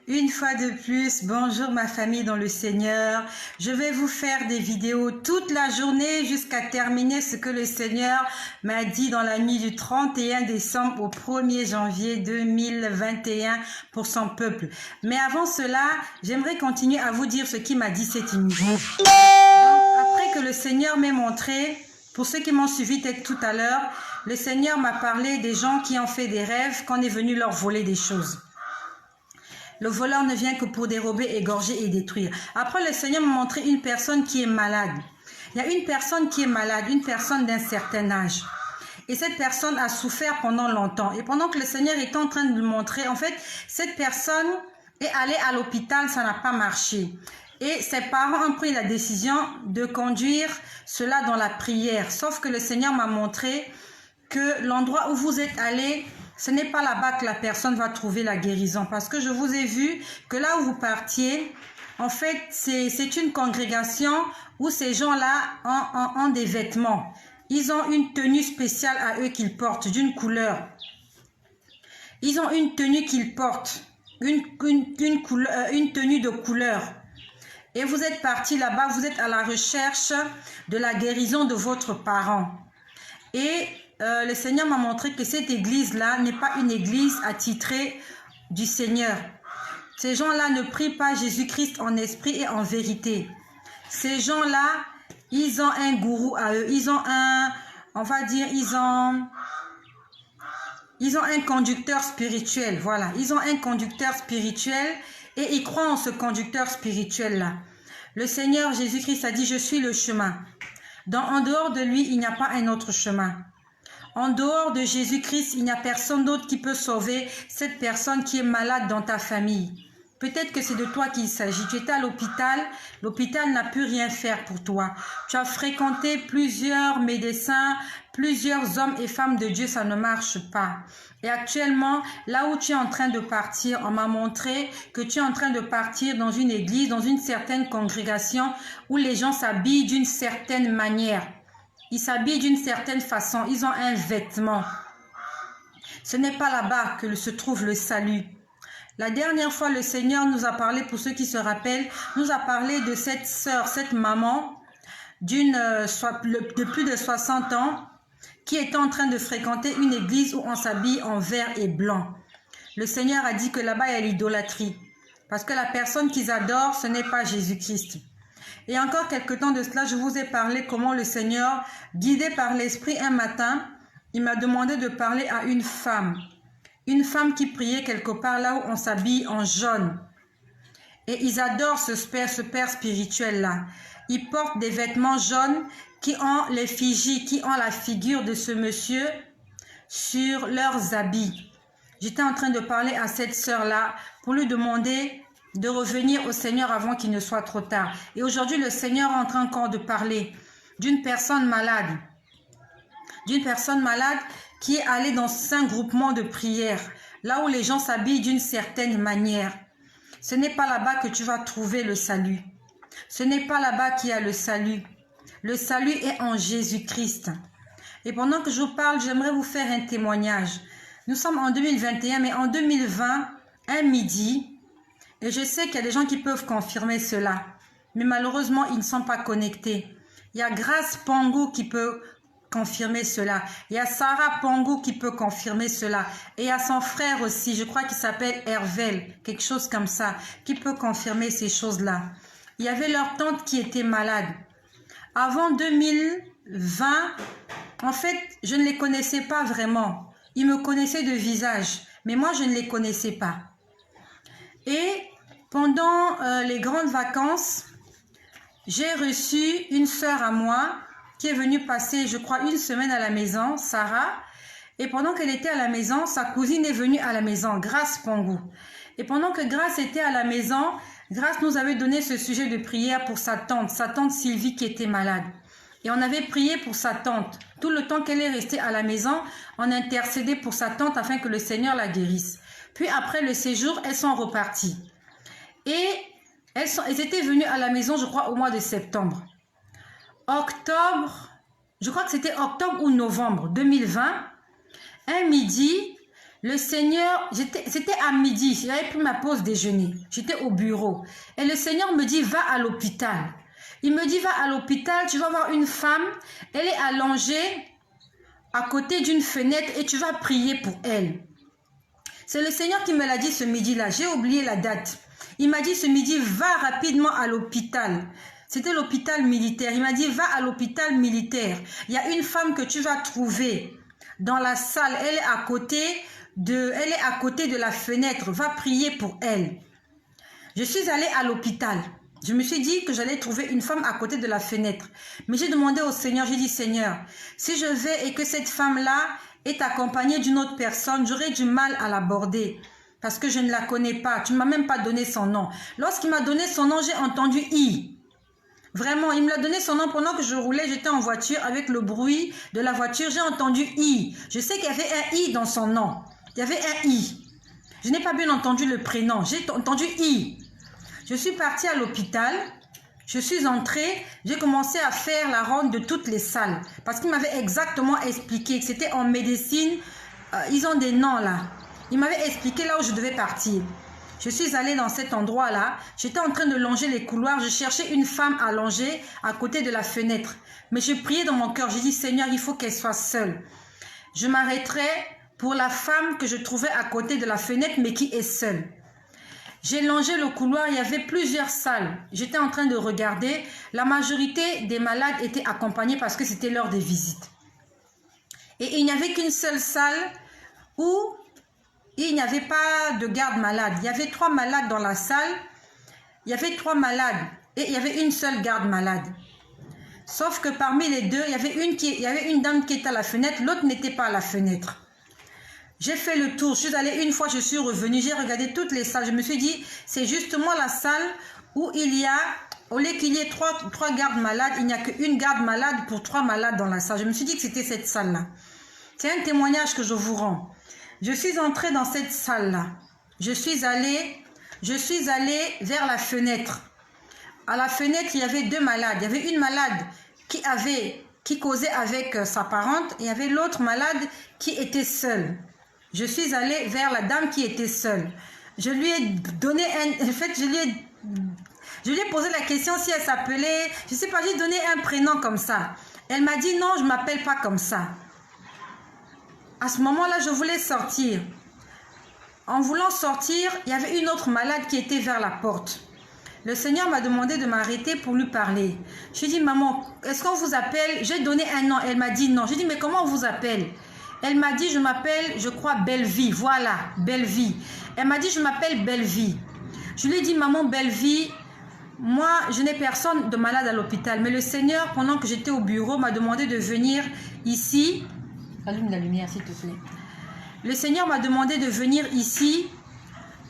Une fois de plus, bonjour ma famille dans le Seigneur. Je vais vous faire des vidéos toute la journée jusqu'à terminer ce que le Seigneur m'a dit dans la nuit du 31 décembre au 1er janvier 2021 pour son peuple. Mais avant cela, j'aimerais continuer à vous dire ce qu'il m'a dit cette nuit. Donc, après que le Seigneur m'ait montré, pour ceux qui m'ont suivi tout à l'heure, le Seigneur m'a parlé des gens qui ont fait des rêves qu'on est venu leur voler des choses. Le voleur ne vient que pour dérober, égorger et détruire. Après, le Seigneur m'a montré une personne qui est malade. Il y a une personne qui est malade, une personne d'un certain âge. Et cette personne a souffert pendant longtemps. Et pendant que le Seigneur est en train de me montrer, en fait, cette personne est allée à l'hôpital, ça n'a pas marché. Et ses parents ont pris la décision de conduire cela dans la prière. Sauf que le Seigneur m'a montré que l'endroit où vous êtes allé, ce n'est pas là-bas que la personne va trouver la guérison. Parce que je vous ai vu que là où vous partiez, en fait, c'est une congrégation où ces gens-là ont des vêtements. Ils ont une tenue spéciale à eux qu'ils portent, d'une couleur. Ils ont une tenue qu'ils portent, une tenue de couleur. Et vous êtes parti là-bas, vous êtes à la recherche de la guérison de votre parent. Et le Seigneur m'a montré que cette église-là n'est pas une église attitrée du Seigneur. Ces gens-là ne prient pas Jésus-Christ en esprit et en vérité. Ces gens-là, ils ont un gourou à eux. Ils ont un, on va dire, ils ont un conducteur spirituel. Voilà, ils ont un conducteur spirituel et ils croient en ce conducteur spirituel-là. Le Seigneur Jésus-Christ a dit, je suis le chemin. En dehors de lui, il n'y a pas un autre chemin. En dehors de Jésus-Christ, il n'y a personne d'autre qui peut sauver cette personne qui est malade dans ta famille. Peut-être que c'est de toi qu'il s'agit. Tu étais à l'hôpital, l'hôpital n'a pu rien faire pour toi. Tu as fréquenté plusieurs médecins, plusieurs hommes et femmes de Dieu, ça ne marche pas. Et actuellement, là où tu es en train de partir, on m'a montré que tu es en train de partir dans une église, dans une certaine congrégation où les gens s'habillent d'une certaine manière. Ils s'habillent d'une certaine façon, ils ont un vêtement. Ce n'est pas là-bas que se trouve le salut. La dernière fois, le Seigneur nous a parlé, pour ceux qui se rappellent, nous a parlé de cette sœur, cette maman de plus de 60 ans qui était en train de fréquenter une église où on s'habille en vert et blanc. Le Seigneur a dit que là-bas, il y a l'idolâtrie. Parce que la personne qu'ils adorent, ce n'est pas Jésus-Christ. Et encore quelque temps de cela, je vous ai parlé comment le Seigneur, guidé par l'Esprit un matin, il m'a demandé de parler à une femme. Une femme qui priait quelque part là où on s'habille en jaune. Et ils adorent ce père spirituel-là. Ils portent des vêtements jaunes qui ont l'effigie, qui ont la figure de ce monsieur sur leurs habits. J'étais en train de parler à cette sœur-là pour lui demander de revenir au Seigneur avant qu'il ne soit trop tard. Et aujourd'hui, le Seigneur est en train encore de parler d'une personne malade. D'une personne malade qui est allée dans un groupement de prière, là où les gens s'habillent d'une certaine manière. Ce n'est pas là-bas que tu vas trouver le salut. Ce n'est pas là-bas qu'il y a le salut. Le salut est en Jésus-Christ. Et pendant que je vous parle, j'aimerais vous faire un témoignage. Nous sommes en 2021, mais en 2020, un midi, et je sais qu'il y a des gens qui peuvent confirmer cela, mais malheureusement, ils ne sont pas connectés. Il y a Grace Pangou qui peut confirmer cela. Il y a Sarah Pangou qui peut confirmer cela. Et il y a son frère aussi, je crois qu'il s'appelle Hervel, quelque chose comme ça, qui peut confirmer ces choses-là. Il y avait leur tante qui était malade. Avant 2020, en fait, je ne les connaissais pas vraiment. Ils me connaissaient de visage, mais moi, je ne les connaissais pas. Et pendant les grandes vacances, j'ai reçu une sœur à moi qui est venue passer, je crois, une semaine à la maison, Sarah. Et pendant qu'elle était à la maison, sa cousine est venue à la maison, Grace Pangou. Et pendant que Grace était à la maison, Grace nous avait donné ce sujet de prière pour sa tante Sylvie qui était malade. Et on avait prié pour sa tante. Tout le temps qu'elle est restée à la maison, on intercédait pour sa tante afin que le Seigneur la guérisse. Puis après le séjour, elles sont reparties. Et elles étaient venues à la maison, je crois, au mois de septembre. Octobre, je crois que c'était octobre ou novembre 2020, un midi, Le Seigneur, c'était à midi, j'avais pris ma pause déjeuner. J'étais au bureau. Et le Seigneur me dit, va à l'hôpital. Il me dit, va à l'hôpital, tu vas voir une femme, elle est allongée à côté d'une fenêtre et tu vas prier pour elle. C'est le Seigneur qui me l'a dit ce midi-là. J'ai oublié la date. Il m'a dit ce midi, va rapidement à l'hôpital. C'était l'hôpital militaire. Il m'a dit, va à l'hôpital militaire. Il y a une femme que tu vas trouver dans la salle. Elle est à côté de la fenêtre. Va prier pour elle. Je suis allée à l'hôpital. Je me suis dit que j'allais trouver une femme à côté de la fenêtre. Mais j'ai demandé au Seigneur, j'ai dit, Seigneur, si je vais et que cette femme-là est accompagnée d'une autre personne, j'aurai du mal à l'aborder. Parce que je ne la connais pas. Tu ne m'as même pas donné son nom. Lorsqu'il m'a donné son nom, j'ai entendu « I ». Vraiment, il me l'a donné son nom pendant que je roulais. J'étais en voiture avec le bruit de la voiture. J'ai entendu « I ». Je sais qu'il y avait un « I » dans son nom. Il y avait un « I ». Je n'ai pas bien entendu le prénom. J'ai entendu « I ». Je suis partie à l'hôpital, je suis entrée, j'ai commencé à faire la ronde de toutes les salles. Parce qu'il m'avait exactement expliqué que c'était en médecine, ils ont des noms là. Il m'avait expliqué là où je devais partir. Je suis allée dans cet endroit-là, j'étais en train de longer les couloirs, je cherchais une femme allongée à côté de la fenêtre. Mais je priais dans mon cœur, j'ai dit Seigneur, il faut qu'elle soit seule. Je m'arrêterai pour la femme que je trouvais à côté de la fenêtre mais qui est seule. J'ai longé le couloir, il y avait plusieurs salles. J'étais en train de regarder. La majorité des malades étaient accompagnés parce que c'était l'heure des visites. Et il n'y avait qu'une seule salle où il n'y avait pas de garde malade. Il y avait 3 malades dans la salle. Il y avait 3 malades et il y avait une seule garde malade. Sauf que parmi les deux, il y avait une dame qui était à la fenêtre, l'autre n'était pas à la fenêtre. J'ai fait le tour, je suis allée une fois, je suis revenue, j'ai regardé toutes les salles. Je me suis dit, c'est justement la salle où il y a, au lieu qu'il y ait 3 gardes malades, il n'y a qu'une garde malade pour 3 malades dans la salle. Je me suis dit que c'était cette salle-là. C'est un témoignage que je vous rends. Je suis entrée dans cette salle-là. Je suis allée vers la fenêtre. À la fenêtre, il y avait 2 malades. Il y avait une malade qui causait avec sa parente et il y avait l'autre malade qui était seule. Je suis allée vers la dame qui était seule. Je lui ai donné je lui ai posé la question si elle s'appelait, je ne sais pas, j'ai donné un prénom comme ça. Elle m'a dit non, je ne m'appelle pas comme ça. À ce moment-là, je voulais sortir. En voulant sortir, il y avait une autre malade qui était vers la porte. Le Seigneur m'a demandé de m'arrêter pour lui parler. Je lui ai dit, maman, est-ce qu'on vous appelle? J'ai donné un nom. Elle m'a dit non. J'ai dit, mais comment on vous appelle? Elle m'a dit, je m'appelle, je crois, Belle-Vie. Voilà, Belle-Vie. Elle m'a dit, je m'appelle Belle-Vie. Je lui ai dit, maman, Belle-Vie, moi, je n'ai personne de malade à l'hôpital. Mais le Seigneur, pendant que j'étais au bureau, m'a demandé de venir ici. Allume la lumière, s'il te plaît. Le Seigneur m'a demandé de venir ici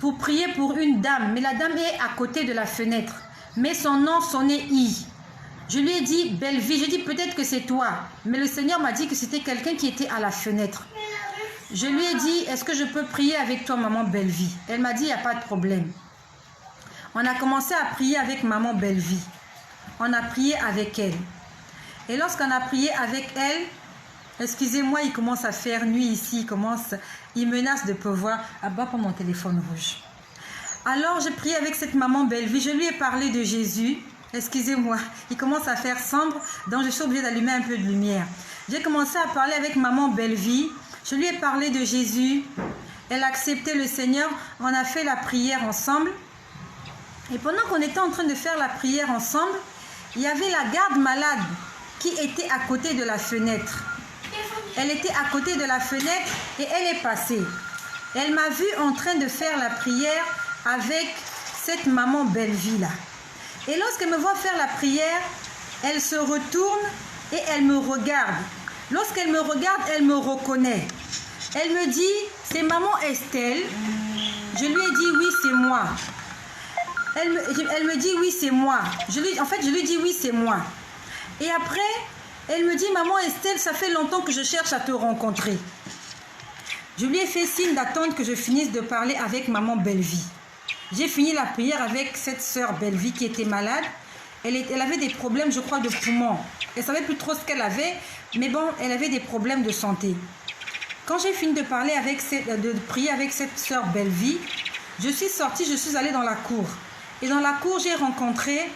pour prier pour une dame. Mais la dame est à côté de la fenêtre. Mais son nom sonnait I. Je lui ai dit, Belle-Vie, j'ai dit peut-être que c'est toi. Mais le Seigneur m'a dit que c'était quelqu'un qui était à la fenêtre. Je lui ai dit, est-ce que je peux prier avec toi, maman Belle-Vie? Elle m'a dit, il n'y a pas de problème. On a commencé à prier avec maman Belle-Vie. On a prié avec elle. Et lorsqu'on a prié avec elle, excusez-moi, il commence à faire nuit ici, il menace de pleuvoir. Ah bah, pas mon téléphone rouge. Alors, j'ai prié avec cette maman Belle-Vie. Je lui ai parlé de Jésus. Excusez-moi, il commence à faire sombre, donc je suis obligée d'allumer un peu de lumière. J'ai commencé à parler avec maman Belle-Vie. Je lui ai parlé de Jésus. Elle a accepté le Seigneur. On a fait la prière ensemble. Et pendant qu'on était en train de faire la prière ensemble, il y avait la garde malade qui était à côté de la fenêtre. Elle était à côté de la fenêtre et elle est passée. Elle m'a vue en train de faire la prière avec cette maman Belle-Vie là. Et lorsqu'elle me voit faire la prière, elle se retourne et elle me regarde. Lorsqu'elle me regarde, elle me reconnaît. Elle me dit, c'est maman Estelle. Je lui ai dit, oui, c'est moi. Elle me dit, oui, c'est moi. Je lui dis, oui, c'est moi. Et après, elle me dit, maman Estelle, ça fait longtemps que je cherche à te rencontrer. Je lui ai fait signe d'attendre que je finisse de parler avec maman Belle-Vie. J'ai fini la prière avec cette sœur Belle-Vie qui était malade. Elle avait des problèmes, je crois, de poumons. Elle ne savait plus trop ce qu'elle avait, mais bon, elle avait des problèmes de santé. Quand j'ai fini de prier avec cette sœur Bellevie, je suis sortie, je suis allée dans la cour. Et dans la cour, j'ai rencontré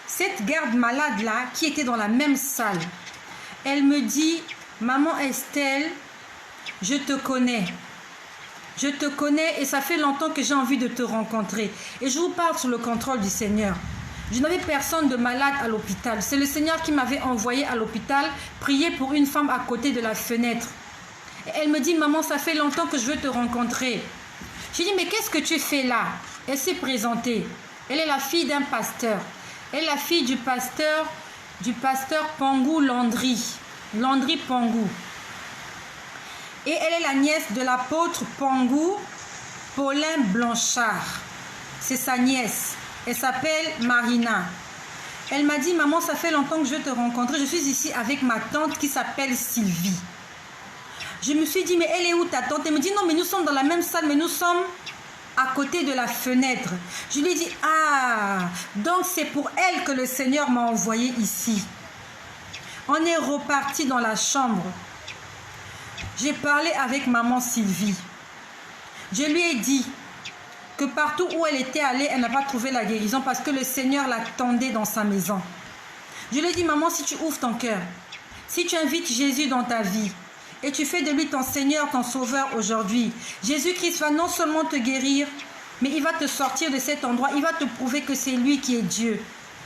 cette garde malade-là qui était dans la même salle. Elle me dit, maman Estelle, je te connais. Je te connais et ça fait longtemps que j'ai envie de te rencontrer. Et je vous parle sous le contrôle du Seigneur. Je n'avais personne de malade à l'hôpital. C'est le Seigneur qui m'avait envoyé à l'hôpital prier pour une femme à côté de la fenêtre. Et elle me dit, maman, ça fait longtemps que je veux te rencontrer. J'ai dit, mais qu'est-ce que tu fais là? Elle s'est présentée. Elle est la fille d'un pasteur. Elle est la fille du pasteur Pangou Landry. Landry Pangou. Et elle est la nièce de l'apôtre Pangou, Paulin Blanchard. C'est sa nièce. Elle s'appelle Marina. Elle m'a dit, maman, ça fait longtemps que je veux te rencontrer. Je suis ici avec ma tante qui s'appelle Sylvie. Je me suis dit, mais elle est où ta tante? Elle me dit, non, mais nous sommes dans la même salle, mais nous sommes à côté de la fenêtre. Je lui ai dit, ah, donc c'est pour elle que le Seigneur m'a envoyé ici. On est reparti dans la chambre. J'ai parlé avec maman Sylvie. Je lui ai dit que partout où elle était allée, elle n'a pas trouvé la guérison parce que le Seigneur l'attendait dans sa maison. Je lui ai dit, maman, si tu ouvres ton cœur, si tu invites Jésus dans ta vie et tu fais de lui ton Seigneur, ton Sauveur aujourd'hui, Jésus-Christ va non seulement te guérir, mais il va te sortir de cet endroit, il va te prouver que c'est lui qui est Dieu.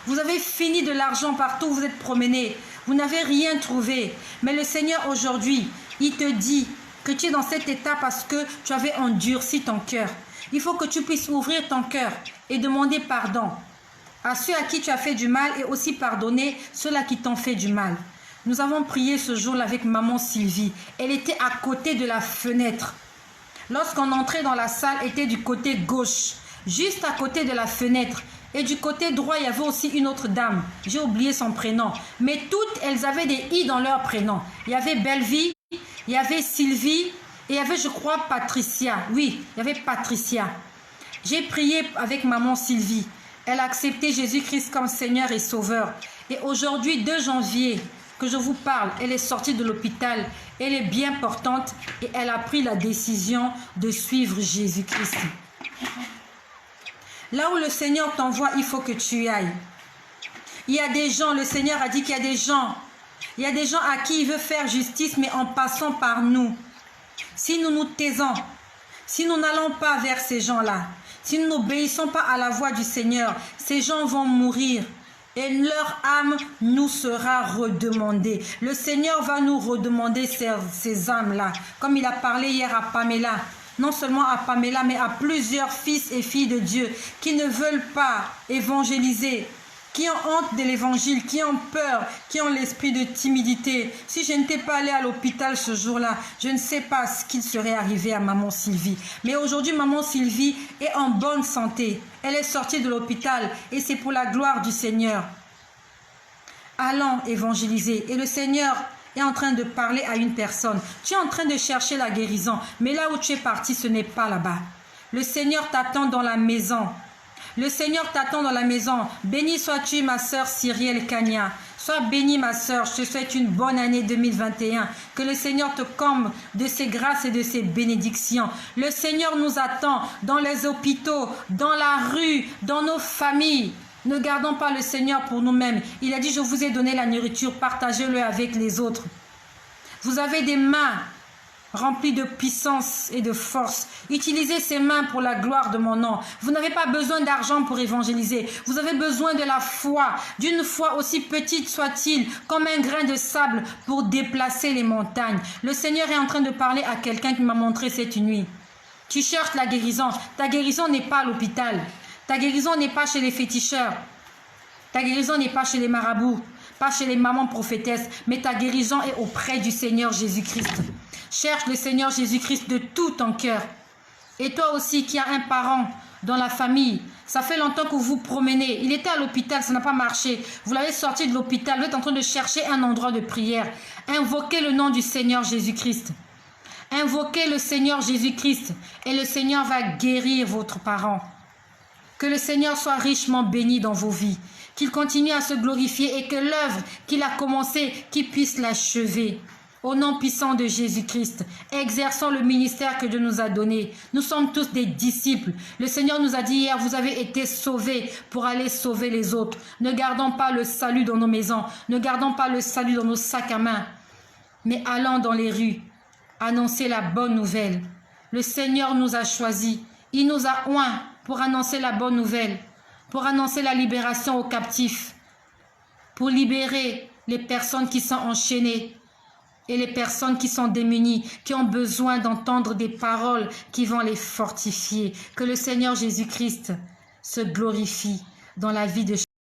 Vous avez fini de l'argent partout où vous êtes promené, vous n'avez rien trouvé, mais le Seigneur aujourd'hui, il te dit que tu es dans cet état parce que tu avais endurci ton cœur. Il faut que tu puisses ouvrir ton cœur et demander pardon à ceux à qui tu as fait du mal et aussi pardonner ceux-là qui t'ont fait du mal. Nous avons prié ce jour-là avec maman Sylvie. Elle était à côté de la fenêtre. Lorsqu'on entrait dans la salle, elle était du côté gauche, juste à côté de la fenêtre. Et du côté droit, il y avait aussi une autre dame. J'ai oublié son prénom. Mais toutes, elles avaient des i dans leur prénom. Il y avait Bellevie, il y avait Sylvie et il y avait, je crois, Patricia. Oui, il y avait Patricia. J'ai prié avec maman Sylvie. Elle a accepté Jésus-Christ comme Seigneur et Sauveur. Et aujourd'hui, 2 janvier, que je vous parle, elle est sortie de l'hôpital. Elle est bien portante et elle a pris la décision de suivre Jésus-Christ. Là où le Seigneur t'envoie, il faut que tu y ailles. Il y a des gens, le Seigneur a dit qu'il y a des gens. Il y a des gens à qui il veut faire justice, mais en passant par nous. Si nous nous taisons, si nous n'allons pas vers ces gens-là, si nous n'obéissons pas à la voix du Seigneur, ces gens vont mourir et leur âme nous sera redemandée. Le Seigneur va nous redemander ces âmes-là, comme il a parlé hier à Pamela. Non seulement à Pamela, mais à plusieurs fils et filles de Dieu qui ne veulent pas évangéliser, qui ont honte de l'évangile, qui ont peur, qui ont l'esprit de timidité. Si je n'étais pas allée à l'hôpital ce jour-là, je ne sais pas ce qu'il serait arrivé à maman Sylvie. Mais aujourd'hui, maman Sylvie est en bonne santé. Elle est sortie de l'hôpital et c'est pour la gloire du Seigneur. Allons évangéliser. Et le Seigneur est en train de parler à une personne. Tu es en train de chercher la guérison, mais là où tu es parti, ce n'est pas là-bas. Le Seigneur t'attend dans la maison. Le Seigneur t'attend dans la maison. Béni sois-tu, ma sœur Cyrielle Kanya. Sois bénie, ma sœur. Je te souhaite une bonne année 2021. Que le Seigneur te comble de ses grâces et de ses bénédictions. Le Seigneur nous attend dans les hôpitaux, dans la rue, dans nos familles. Ne gardons pas le Seigneur pour nous-mêmes. Il a dit, je vous ai donné la nourriture, partagez-le avec les autres. Vous avez des mains remplies de puissance et de force. Utilisez ces mains pour la gloire de mon nom. Vous n'avez pas besoin d'argent pour évangéliser. Vous avez besoin de la foi, d'une foi aussi petite soit-il, comme un grain de sable pour déplacer les montagnes. Le Seigneur est en train de parler à quelqu'un qui m'a montré cette nuit. Tu cherches la guérison. Ta guérison n'est pas à l'hôpital. Ta guérison n'est pas chez les féticheurs. Ta guérison n'est pas chez les marabouts, pas chez les mamans prophétesses, mais ta guérison est auprès du Seigneur Jésus-Christ. Cherche le Seigneur Jésus-Christ de tout ton cœur. Et toi aussi qui as un parent dans la famille, ça fait longtemps que vous vous promenez. Il était à l'hôpital, ça n'a pas marché. Vous l'avez sorti de l'hôpital, vous êtes en train de chercher un endroit de prière. Invoquez le nom du Seigneur Jésus-Christ. Invoquez le Seigneur Jésus-Christ et le Seigneur va guérir votre parent. Que le Seigneur soit richement béni dans vos vies, qu'il continue à se glorifier et que l'œuvre qu'il a commencée, qu'il puisse l'achever. Au nom puissant de Jésus-Christ, exerçons le ministère que Dieu nous a donné. Nous sommes tous des disciples. Le Seigneur nous a dit hier, vous avez été sauvés pour aller sauver les autres. Ne gardons pas le salut dans nos maisons. Ne gardons pas le salut dans nos sacs à main. Mais allons dans les rues, annoncer la bonne nouvelle. Le Seigneur nous a choisis. Il nous a oints pour annoncer la bonne nouvelle, pour annoncer la libération aux captifs, pour libérer les personnes qui sont enchaînées, et les personnes qui sont démunies, qui ont besoin d'entendre des paroles qui vont les fortifier. Que le Seigneur Jésus-Christ se glorifie dans la vie de